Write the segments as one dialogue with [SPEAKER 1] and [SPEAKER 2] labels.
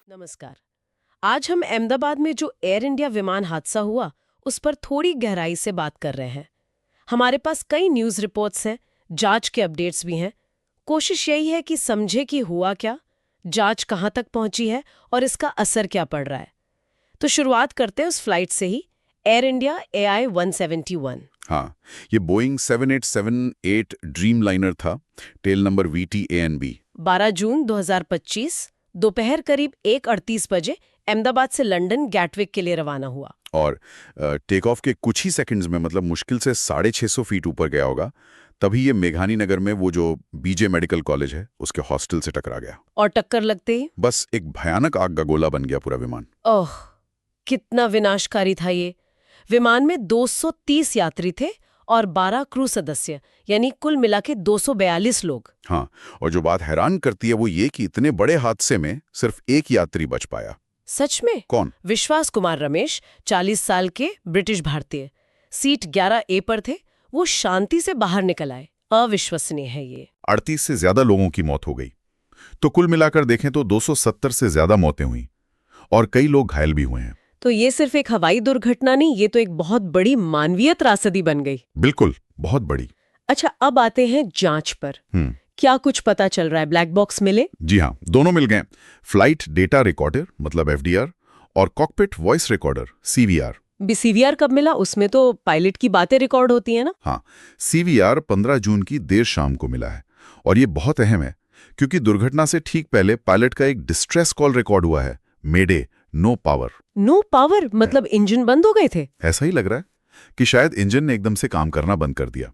[SPEAKER 1] नमस्कार। आज हम अहमदाबाद में जो एयर इंडिया विमान हादसा हुआ उस पर थोड़ी गहराई से बात कर रहे हैं। हमारे पास कई न्यूज़ रिपोर्ट्स हैं, जांच के अपडेट्स भी हैं। कोशिश यही है कि समझे कि हुआ क्या, जांच कहाँ तक पहुंची है और इसका असर क्या पड़ रहा है। तो शुरुआत करते हैं उस फ्लाइट से ही, एयर इंडिया AI-171।
[SPEAKER 2] हाँ, ये बोइंग 7878 ड्रीम लाइनर था, टेल नंबर VTANB।
[SPEAKER 1] 12 जून 2025 दोपहर करीब 1:38 बजे अहमदाबाद से लंदन गैटविक के लिए रवाना हुआ।
[SPEAKER 2] और टेक ऑफ के कुछ ही सेकंड्स में, मतलब मुश्किल से 650 फीट ऊपर गया होगा, तभी ये मेघानी नगर में वो जो बीजे मेडिकल कॉलेज है उसके हॉस्टल से टकरा गया।
[SPEAKER 1] और टक्कर लगते ही
[SPEAKER 2] बस एक भयानक आग का गोला बन गया पूरा विमान।
[SPEAKER 1] ओह, कितना विनाशकारी था ये। विमान में 230 यात्री थे और 12 क्रू सदस्य, यानी कुल मिला के 242 लोग।
[SPEAKER 2] हाँ, और जो बात हैरान करती है वो ये कि इतने बड़े हादसे में सिर्फ एक यात्री बच पाया।
[SPEAKER 1] सच में?
[SPEAKER 2] कौन?
[SPEAKER 1] विश्वास कुमार रमेश, 40 साल के ब्रिटिश भारतीय, सीट 11A पर थे। वो शांति से बाहर निकल आए। अविश्वसनीय है ये।
[SPEAKER 2] 38 से ज्यादा लोगों की मौत हो गई। तो कुल मिलाकर देखें तो 270 से ज्यादा मौतें हुई और कई लोग घायल भी हुए हैं।
[SPEAKER 1] तो ये सिर्फ एक हवाई दुर्घटना नहीं, ये तो एक बहुत बड़ी मानवीय त्रासदी बन गई।
[SPEAKER 2] बिल्कुल, बहुत बड़ी।
[SPEAKER 1] अच्छा, अब आते हैं जांच पर। क्या कुछ पता चल रहा है? ब्लैक बॉक्स मिले?
[SPEAKER 2] जी हाँ, दोनों मिल गए। फ्लाइट डेटा रिकॉर्डर मतलब FDR और cockpit voice recorder CVR।
[SPEAKER 1] CVR कब मिला? उसमें तो पायलट की बातें रिकॉर्ड होती है ना?
[SPEAKER 2] हाँ, CVR 15 जून की देर शाम को मिला है और ये बहुत अहम है क्योंकि दुर्घटना से ठीक पहले पायलट का एक डिस्ट्रेस कॉल रिकॉर्ड हुआ है, मेडे, नो पावर।
[SPEAKER 1] नो पावर मतलब इंजन बंद हो गए थे?
[SPEAKER 2] ऐसा ही लग रहा है कि शायद इंजन ने एकदम से काम करना बंद कर दिया।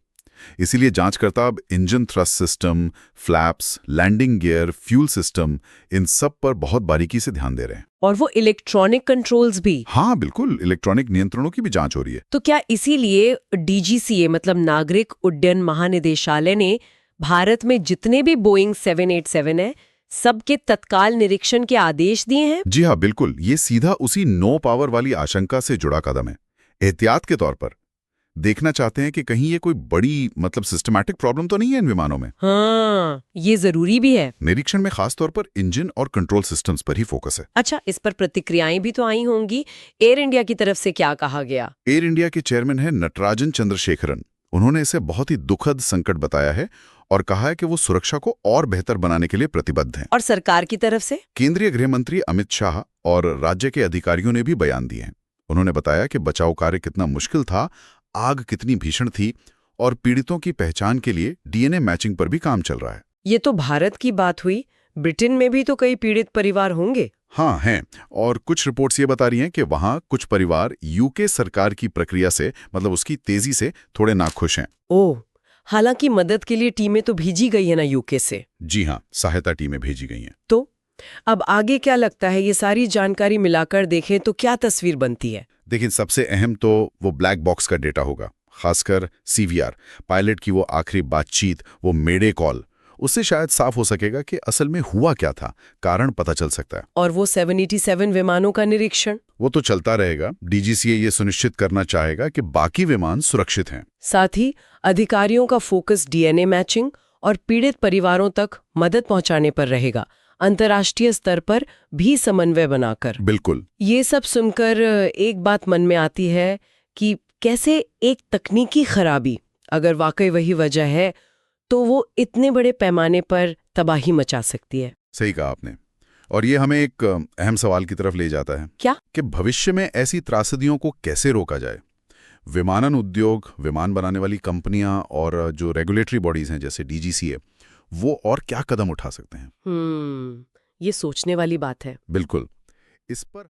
[SPEAKER 2] इसीलिए जांचकर्ता अब engine thrust system, flaps, landing gear, fuel system, इन सब पर बहुत बारीकी से ध्यान दे रहे हैं।
[SPEAKER 1] और वो इलेक्ट्रॉनिक कंट्रोल्स भी?
[SPEAKER 2] हाँ बिल्कुल, इलेक्ट्रॉनिक नियंत्रणों की भी जांच हो रही है।
[SPEAKER 1] तो क्या इसीलिए DGCA मतलब नागरिक उड्डयन महानिदेशालय ने भारत में जितने भी बोइंग 787 है सबके तत्काल निरीक्षण के आदेश दिए हैं?
[SPEAKER 2] जी हाँ बिल्कुल, ये सीधा उसी नो पावर वाली आशंका से जुड़ा कदम है। एहतियात के तौर पर देखना चाहते हैं कि कहीं ये कोई बड़ी मतलब सिस्टमैटिक प्रॉब्लम तो नहीं है इन विमानों में।
[SPEAKER 1] हाँ, ये जरूरी भी है।
[SPEAKER 2] निरीक्षण में खास तौर पर इंजन और कंट्रोल सिस्टम्स पर ही फोकस है।
[SPEAKER 1] अच्छा, इस पर प्रतिक्रियाएं भी तो आई होंगी। एयर इंडिया की तरफ से क्या कहा गया?
[SPEAKER 2] एयर इंडिया के चेयरमैन है नटराजन चंद्रशेखरन। उन्होंने इसे बहुत ही दुखद संकट बताया है और कहा है कि वो सुरक्षा को और बेहतर बनाने के लिए प्रतिबद्ध हैं।
[SPEAKER 1] और सरकार की तरफ से?
[SPEAKER 2] केंद्रीय गृह मंत्री अमित शाह और राज्य के अधिकारियों ने भी बयान दिए हैं। उन्होंने बताया कि बचाव कार्य कितना मुश्किल था, आग कितनी भीषण थी और पीड़ितों की पहचान के लिए DNA मैचिंग पर भी काम चल रहा है।
[SPEAKER 1] ये तो भारत की बात हुई, ब्रिटेन में भी तो कई पीड़ित परिवार होंगे।
[SPEAKER 2] हाँ हैं, और कुछ रिपोर्ट्स ये बता रही हैं कि वहाँ कुछ परिवार UK सरकार की प्रक्रिया से मतलब उसकी तेजी से थोड़े नाखुश हैं।
[SPEAKER 1] ओह, हालांकि मदद के लिए टीमें तो भेजी गई है ना UK से?
[SPEAKER 2] जी हाँ, सहायता टीमें भेजी गई हैं।
[SPEAKER 1] तो अब आगे क्या लगता है? ये सारी जानकारी मिलाकर देखें तो क्या तस्वीर बनती है?
[SPEAKER 2] देखिए, सबसे अहम तो वो ब्लैक बॉक्स का डेटा होगा, खासकर CVR, पायलट की वो आखिरी बातचीत, वो मेडे कॉल। उससे शायद साफ हो सकेगा कि असल में हुआ क्या था, कारण पता चल सकता है।
[SPEAKER 1] और वो 787 विमानों का निरीक्षण?
[SPEAKER 2] वो तो चलता रहेगा। DGCA ये सुनिश्चित करना चाहेगा कि बाकी विमान सुरक्षित हैं।
[SPEAKER 1] साथ ही अधिकारियों का फोकस DNA मैचिंग और पीड़ित परिवारों तक मदद पहुंचाने पर रहेगा, अंतर्राष्ट्रीय स्तर पर भी समन्वय बनाकर।
[SPEAKER 2] बिल्कुल।
[SPEAKER 1] ये सब सुनकर एक बात मन में आती है कि कैसे एक तकनीकी खराबी, अगर वाकई वही वजह है, तो वो इतने बड़े पैमाने पर तबाही मचा सकती है।
[SPEAKER 2] सही कहा आपने। और ये हमें एक अहम सवाल की तरफ ले जाता है।
[SPEAKER 1] क्या?
[SPEAKER 2] कि भविष्य में ऐसी त्रासदियों को कैसे रोका जाए। विमानन उद्योग, विमान बनाने वाली कंपनियां और जो रेगुलेटरी बॉडीज हैं जैसे DGCA, वो और क्या कदम उठा सकते हैं?
[SPEAKER 1] ये सोचने वाली बात है।
[SPEAKER 2] बिल्कुल। इस पर